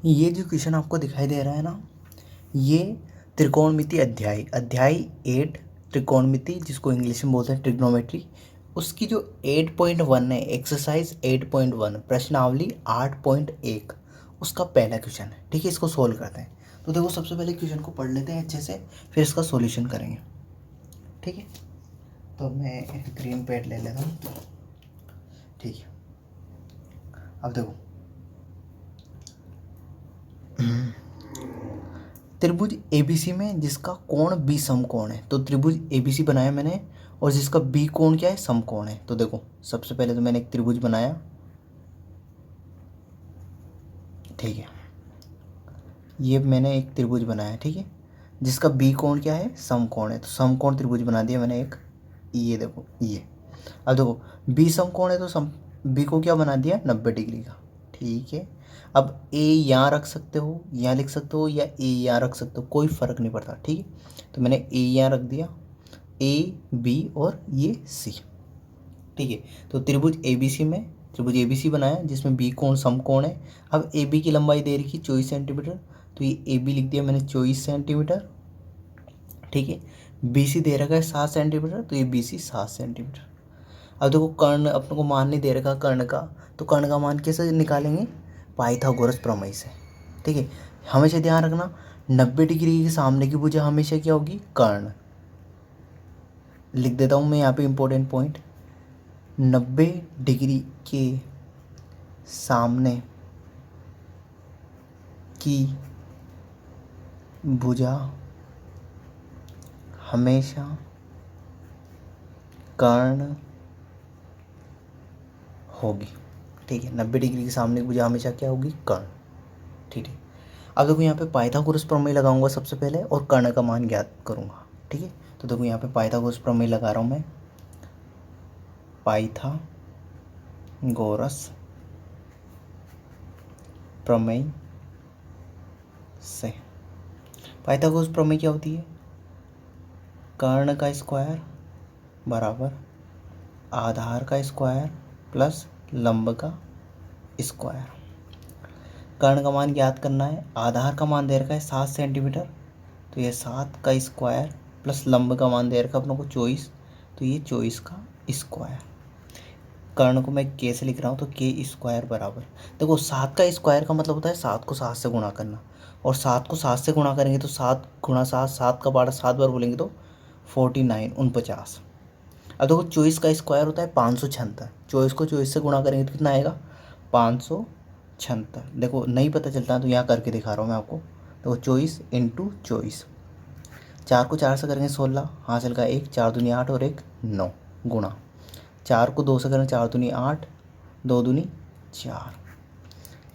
ये जो क्वेश्चन आपको दिखाई दे रहा है ना, ये त्रिकोणमिति अध्याय अध्याय 8 त्रिकोणमिति, जिसको इंग्लिश में बोलते हैं ट्रिग्नोमेट्री, उसकी जो 8.1 है, एक्सरसाइज 8.1 प्रश्नावली 8.1, उसका पहला क्वेश्चन है। ठीक है, इसको सोल्व करते हैं। तो देखो, सबसे पहले क्वेश्चन को पढ़ लेते हैं अच्छे से, फिर इसका सॉल्यूशन करेंगे। ठीक है, तो मैं ग्रीन पैड ले लेता हूँ। ठीक है, अब देखो, त्रिभुज एबीसी में जिसका कोण बी समकोण है, तो त्रिभुज एबीसी बनाया मैंने, और जिसका बी कोण क्या है, समकोण है। तो देखो, सबसे पहले तो मैंने एक त्रिभुज बनाया। ठीक है, ये मैंने एक त्रिभुज बनाया। ठीक है, जिसका बी कोण क्या है, समकोण है। तो समकोण त्रिभुज बना दिया मैंने एक। ये देखो, ये अब देखो, बी समकोण है तो बी को क्या बना दिया, 90 डिग्री का। ठीक है, अब ए यहाँ रख सकते हो, यहाँ लिख सकते हो, या ए यहाँ रख सकते हो, कोई फ़र्क नहीं पड़ता। ठीक है, तो मैंने ए यहाँ रख दिया, ए बी और ये सी। ठीक है, तो त्रिभुज एबीसी में त्रिभुज एबीसी बनाया जिसमें बी कोण समकोण है। अब ए बी की लंबाई दे रखी 24 सेंटीमीटर, तो ये ए बी लिख दिया मैंने 24 सेंटीमीटर। ठीक है, बी सी दे रखा है 7 सेंटीमीटर, तो ये बी सी 7 सेंटीमीटर। अब देखो, कर्ण अपने को मान नहीं दे रखा कर्ण का, तो कर्ण का मान कैसे निकालेंगे, पाइथागोरस प्रमेय से। ठीक है, हमेशा ध्यान रखना, 90 डिग्री के सामने की भुजा हमेशा क्या होगी, कर्ण। लिख देता हूँ मैं यहाँ पे इंपॉर्टेंट पॉइंट, 90 डिग्री के सामने की भुजा हमेशा कर्ण होगी। ठीक है, 90 डिग्री के सामने की भुजा हमेशा क्या होगी, कर्ण। ठीक है, अब देखो यहाँ पे पाइथागोरस प्रमेय लगाऊंगा सबसे पहले, और कर्ण का मान ज्ञात करूंगा। ठीक है, तो देखो यहाँ पे पाइथागोरस प्रमेय लगा रहा हूँ मैं, पाइथागोरस प्रमेय से। पाइथागोरस प्रमेय क्या होती है, कर्ण का स्क्वायर बराबर आधार का स्क्वायर प्लस लंब का स्क्वायर। कर्ण का मान ज्ञात करना है, आधार का मान दे रखा है 7 सेंटीमीटर, तो ये 7 का स्क्वायर प्लस लंब का मान दे रखा है अपने को 24, तो ये 24 का स्क्वायर। कर्ण को मैं के से लिख रहा हूँ, तो के स्क्वायर बराबर, देखो 7 का स्क्वायर का मतलब होता है 7 को 7 से गुणा करना, और 7 को 7 से गुणा करेंगे तो 7 गुणा 7, 7 का पारा 7 बार बोलेंगे तो 49 49। अब देखो, 24 का स्क्वायर होता है 576, 24 को 24 से गुणा करेंगे तो कितना आएगा, 576। देखो, नहीं पता चलता तो यहाँ करके दिखा रहा हूँ मैं आपको। देखो, 24 इंटू 24, 4 को 4 से करेंगे 16, हासिल का 1, 4 दूनी 8 और 1 9, गुणा 4 को 2 से करें 4 दूनी 8, 2 दूनी 4,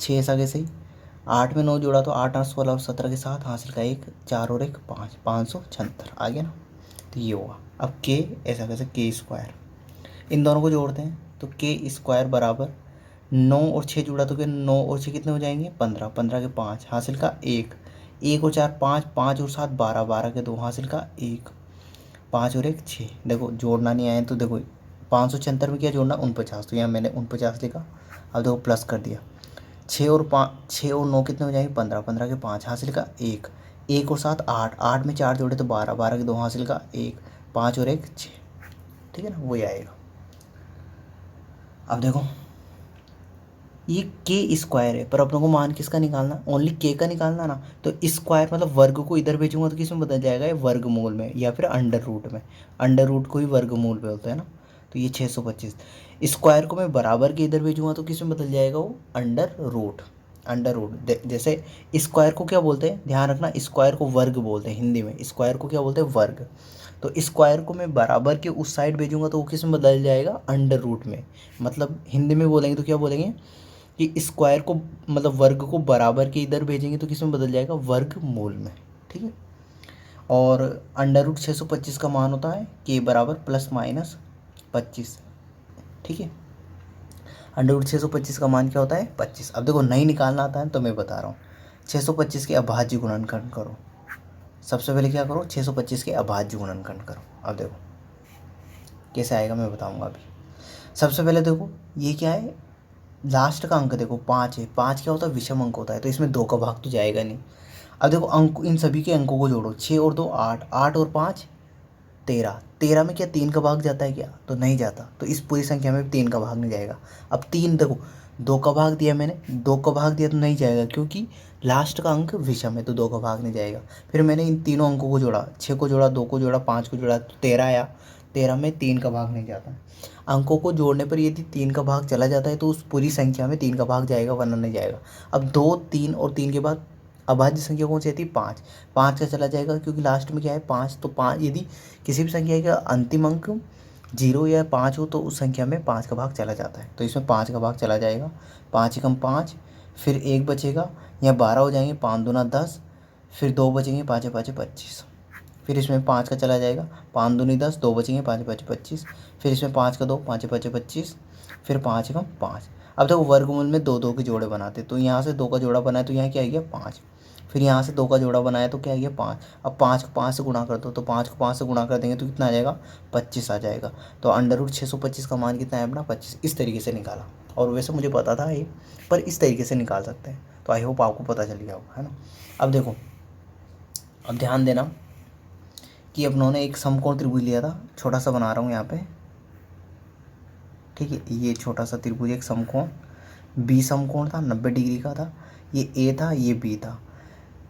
6 सगे सही, 8 में 9 जोड़ा तो 8 8 16 और 17 के साथ, हासिल का 1, 4 और 1 5, 576 आ गया ना। तो ये होगा। अब के ऐसा कैसे, के स्क्वायर, इन दोनों को जोड़ते हैं तो के स्क्वायर बराबर 9 और 6 जोड़ा तो क्या, 9 और 6 कितने हो जाएंगे, 15, 15 के 5, हासिल का 1, 1 और 4 5, 5 और 7 12, 12 के 2, हासिल का 1, 5 और 1 6। देखो, जोड़ना नहीं आए तो देखो, 576 में क्या जोड़ना, 49, तो यहाँ मैंने 49 लिखा। अब देखो, प्लस कर दिया, 6 और 5, 6 और 9 कितने हो जाएंगे, 15, 15 के 5, हासिल का 1, 1 और 7 8, 8 में 4 जोड़े तो 12, 12 के 2, हासिल का 1, 5 और 1 6। ठीक है ना, वही आएगा। अब देखो, ये के स्क्वायर है, पर अपने को मान किसका निकालना, ओनली के का निकालना ना। तो स्क्वायर मतलब वर्ग को इधर भेजूंगा तो किस में बदल जाएगा, ये वर्गमूल में या फिर अंडर रूट में। अंडर रूट को ही वर्गमूल पे होता है ना। तो ये 625, स्क्वायर को मैं बराबर के इधर भेजूंगा तो किस में बदल जाएगा, वो अंडर रूट। अंडर रूट जैसे स्क्वायर को क्या बोलते हैं, ध्यान रखना, स्क्वायर को वर्ग बोलते हैं हिंदी में, स्क्वायर को क्या बोलते हैं, वर्ग। तो स्क्वायर को मैं बराबर के उस साइड भेजूंगा तो वो किस में बदल जाएगा, अंडर रूट में। मतलब हिंदी में बोलेंगे तो क्या बोलेंगे कि स्क्वायर को मतलब वर्ग को बराबर के इधर भेजेंगे तो किस में बदल जाएगा, वर्गमूल में। ठीक है, और अंडर रूट 625 का मान होता है के बराबर प्लस माइनस 25। ठीक है, अंडर रूट 625 का मान क्या होता है, 25। अब देखो, नहीं निकालना आता है तो मैं बता रहा हूँ, 625 के अभाज्य गुणनखंड करो। सबसे पहले क्या करो, 625 के अभाज्य गुणनखंड करो। अब देखो कैसे आएगा मैं बताऊँगा अभी। सबसे पहले देखो, ये क्या है, लास्ट का अंक देखो 5 है, 5 क्या होता है, विषम अंक होता है, तो इसमें 2 का भाग तो जाएगा नहीं। अब देखो अंक, इन सभी के अंकों को जोड़ो, 6 और 2 8, 8 और 5 13, 13 में क्या 3 का भाग जाता है क्या, तो नहीं जाता, तो इस पूरी संख्या में 3 का भाग नहीं जाएगा। अब 3 देखो, 2 का भाग दिया मैंने, 2 का भाग दिया तो नहीं जाएगा, क्योंकि लास्ट का अंक विषम है, तो 2 का भाग नहीं जाएगा। फिर मैंने इन तीनों अंकों को जोड़ा, 6 को जोड़ा, 2 को जोड़ा, 5 को जोड़ा, तो 13 आया, 13 में 3 का भाग नहीं जाता। अंकों को जोड़ने पर यदि 3 का भाग चला जाता है तो उस पूरी संख्या में 3 का भाग जाएगा, वरना नहीं जाएगा। अब 2 3 और 3 के बाद अभाज्य संख्या कौन सी आती है, 5, 5 का चला जाएगा, क्योंकि लास्ट में क्या है 5, तो 5 यदि किसी भी संख्या का अंतिम अंक 0 या 5 हो तो उस संख्या में 5 का भाग चला जाता है, तो इसमें 5 का भाग चला जाएगा। 5 एकम 5, फिर 1 बचेगा, यहाँ 12 हो जाएंगे, 5 दूना 10, फिर 2 बचेंगे, 5 5 25, फिर इसमें 5 का चला जाएगा, 5 दूनी 10, 2 बचेंगे, 5 5 25, फिर इसमें 5 का 2, 5 5 25, फिर 5 एकम 5। अब देखो वर्गमूल में 2 2 के जोड़े बनाते, तो यहाँ से 2 का जोड़ा बनाए तो यहाँ क्या आ गया 5, फिर यहाँ से 2 का जोड़ा बनाया तो क्या आ गया 5। अब 5 को 5 से गुणा कर दो, तो 5 को 5 से गुणा कर देंगे तो कितना आ जाएगा 25 आ जाएगा। तो अंडर रूट 625 का मान कितना है अपना 25, इस तरीके से निकाला। और वैसे मुझे पता था ये, पर इस तरीके से निकाल सकते हैं, तो आई होप आपको पता चल गया होगा, है ना। अब देखो, अब ध्यान देना कि अपनों ने एक समकोण त्रिभुज लिया था, छोटा सा बना रहा हूँ यहाँ पे, ठीक है। ये छोटा सा त्रिभुज एक समकोण, बी समकोण था, 90 डिग्री का था, ये ए था, ये बी था,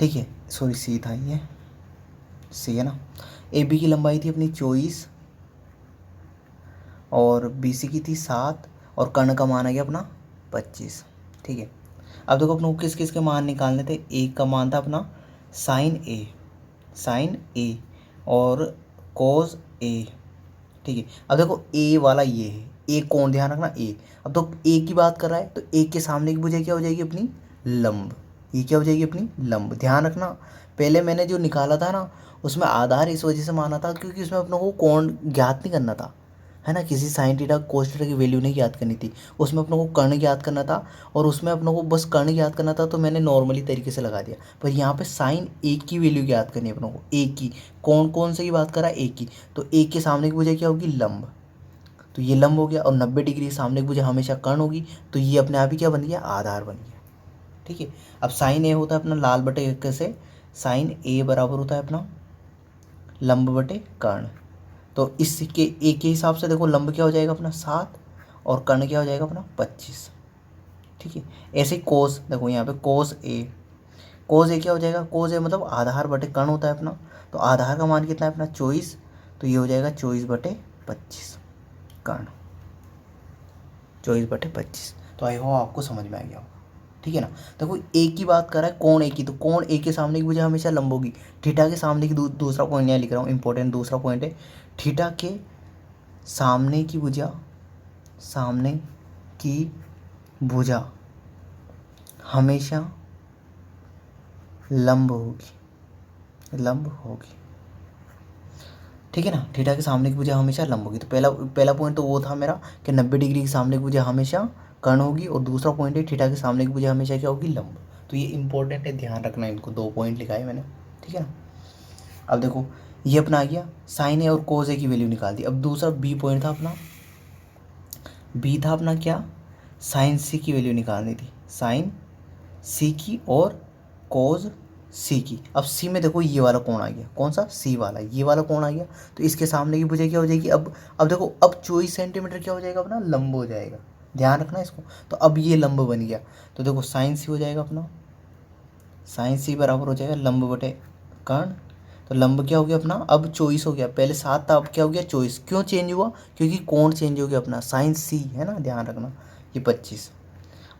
ठीक है, सॉरी सी था, ये सी है ना। ए बी की लंबाई थी अपनी 24 और बी सी की थी 7, और कर्ण का मान आ गया अपना 25, ठीक है। अब देखो अपने को किस किस के मान निकालने थे, एक का मान था अपना साइन ए और कोस ए, ठीक है। अब देखो ए वाला ये है, ए कौन, ध्यान रखना ए, अब तो ए की बात कर रहा है, तो ए के सामने की भुजा क्या हो जाएगी अपनी लंब, ये क्या हो जाएगी अपनी लंब। ध्यान रखना, पहले मैंने जो निकाला था ना उसमें आधार इस वजह से माना था क्योंकि उसमें अपने को कोण ज्ञात नहीं करना था, है ना, किसी साइन थीटा कोस थीटा की वैल्यू नहीं ज्ञात करनी थी, उसमें अपने को कर्ण ज्ञात करना था, और उसमें अपने को बस कर्ण ज्ञात करना था, तो मैंने नॉर्मली तरीके से लगा दिया। पर यहाँ पे साइन ए की वैल्यू ज्ञात करनी है अपने को, ए की, कौन कौन से की बात करा ए की, तो ए के सामने की भुजा क्या होगी लंब, तो ये लंब हो गया, और 90 डिग्री सामने की भुजा हमेशा कर्ण होगी, तो ये अपने आप ही क्या बन गया आधार बन गया, ठीक है। अब साइन ए होता है अपना लाल बटे एक से, साइन ए बराबर होता है अपना लंब बटे कर्ण, तो इसके ए के हिसाब से देखो लंब क्या हो जाएगा अपना 7 और कर्ण क्या हो जाएगा अपना 25, ठीक है। ऐसे ही कोस देखो यहाँ पे कोस ए क्या हो जाएगा, कोस ए मतलब आधार बटे कर्ण होता है अपना, तो आधार का मान कितना है अपना 24, तो ये हो जाएगा 24 बटे 25 कर्ण, 24 बटे 25। तो आई होप आपको समझ में आ गया होगा, ठीक है ना। देखो ए की बात कर रहा है, कोण ए की, तो कोण ए के सामने की भुजा हमेशा लंब होगी, थीटा के सामने की दूसरा पॉइंट यहाँ लिख रहा हूँ, इंपॉर्टेंट दूसरा पॉइंट है, थीटा के सामने की भुजा, सामने की भुजा हमेशा लंब होगी, ठीक है ना, थीटा के सामने की भुजा हमेशा लंब होगी। तो पहला पॉइंट तो वो था मेरा कि 90 डिग्री के सामने की भुजा हमेशा कर्ण होगी, और दूसरा पॉइंट है थीटा के सामने की भुजा हमेशा क्या होगी लंब। तो ये इंपॉर्टेंट है, ध्यान रखना, इनको 2 पॉइंट लिखा है मैंने, ठीक है ना। अब देखो ये अपना आ गया, साइन ए और कोस ए की वैल्यू निकाल दी। अब दूसरा बी पॉइंट था अपना, बी था अपना क्या, साइन सी की वैल्यू निकालनी थी, साइन सी की और कोस सी की। अब सी में देखो ये वाला कोण आ गया, कौन सा सी वाला, ये वाला कोण आ गया, तो इसके सामने की भुजा क्या हो जाएगी, अब देखो अब 24 सेंटीमीटर क्या हो जाएगा अपना लंब हो जाएगा, ध्यान रखना इसको। तो अब ये लंब बन गया, तो देखो साइन सी हो जाएगा अपना, साइन सी बराबर हो जाएगा लंब बटे कर्ण, तो लंब क्या हो गया अपना अब 24 हो गया, पहले 7 था अब क्या हो गया 24, क्यों चेंज हुआ, क्योंकि कोण चेंज हो गया अपना, साइन सी है ना, ध्यान रखना, ये 25।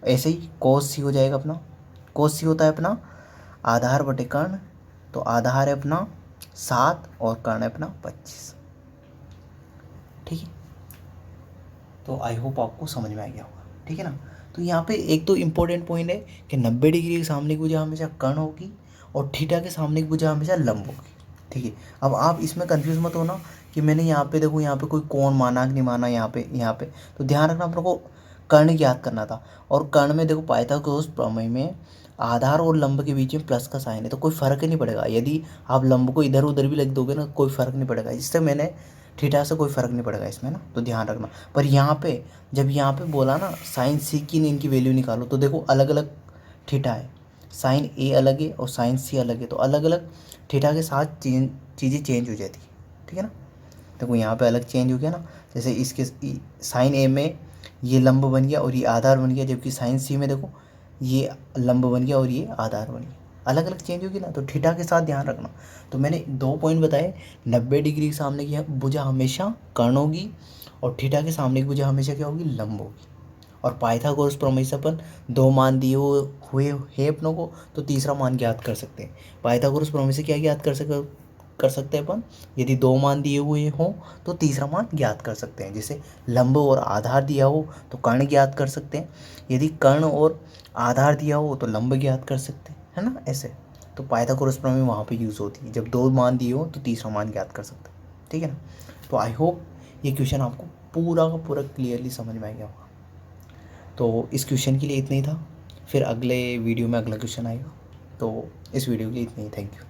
ऐसे ही कोस सी हो जाएगा अपना, कोस सी होता है अपना आधार बटे कर्ण, तो आधार है अपना 7 और कर्ण है अपना 25, ठीक है। तो आई होप आपको समझ में आ गया होगा, ठीक है ना। तो यहाँ पे एक तो इम्पोर्टेंट पॉइंट है कि 90 डिग्री के सामने की भुजा हमेशा कर्ण होगी और थीटा के सामने की भुजा हमेशा लंब होगी, ठीक है। अब आप इसमें कंफ्यूज मत होना कि मैंने यहाँ पे देखो यहाँ पे कोई कोण माना कि नहीं माना, यहाँ पे तो ध्यान रखना अपने को कर्ण ज्ञात करना था, और कर्ण में देखो पाइथागोरस प्रमेय में आधार और लंब के बीच में प्लस का साइन है, तो कोई फ़र्क ही नहीं पड़ेगा, यदि आप लंब को इधर उधर भी लिख दोगे ना कोई फ़र्क नहीं पड़ेगा। इससे मैंने थीटा से कोई फ़र्क नहीं पड़ेगा इसमें ना, तो ध्यान रखना। पर यहाँ पे जब यहाँ पे बोला ना साइन सी की इनकी वैल्यू निकालो, तो देखो अलग अलग थीटा है, साइन ए अलग है और साइन सी अलग है, तो अलग अलग थीटा के साथ चीज़ें चेंज हो जाती है, ठीक है ना। देखो यहाँ पे अलग चेंज हो गया ना, जैसे इसके साइन ए में ये लंब बन गया और ये आधार बन गया, जबकि साइन सी में देखो ये लंब बन गया और ये आधार बन गया, अलग अलग चेंज होगी ना, तो थीटा के साथ ध्यान रखना। तो मैंने 2 पॉइंट बताए, 90 डिग्री के सामने की भुजा हमेशा कर्ण होगी और थीटा के सामने की भुजा हमेशा क्या होगी, लंब होगी। और पाइथागोरस प्रमेय से अपन 2 मान दिए हुए हैं अपनों को, तो तीसरा मान ज्ञात कर सकते हैं। पाइथागोरस प्रमेय से क्या ज्ञात कर सकते हैं अपन, यदि 2 मान दिए हुए हों तो तीसरा मान ज्ञात कर सकते हैं। जैसे लंब और आधार दिया हो तो कर्ण ज्ञात कर सकते हैं, यदि कर्ण और आधार दिया हो तो लंब ज्ञात कर सकते हैं, है ना, ऐसे। तो पाइथागोरस प्रमेय वहाँ पे यूज़ होती है, जब 2 मान दिए हो तो तीसरा मान ज्ञात कर सकते हैं, ठीक है ना। तो आई होप ये क्वेश्चन आपको पूरा का पूरा क्लियरली समझ में आ गया होगा। तो इस क्वेश्चन के लिए इतना ही था, फिर अगले वीडियो में अगला क्वेश्चन आएगा। तो इस वीडियो के लिए इतना ही, थैंक यू।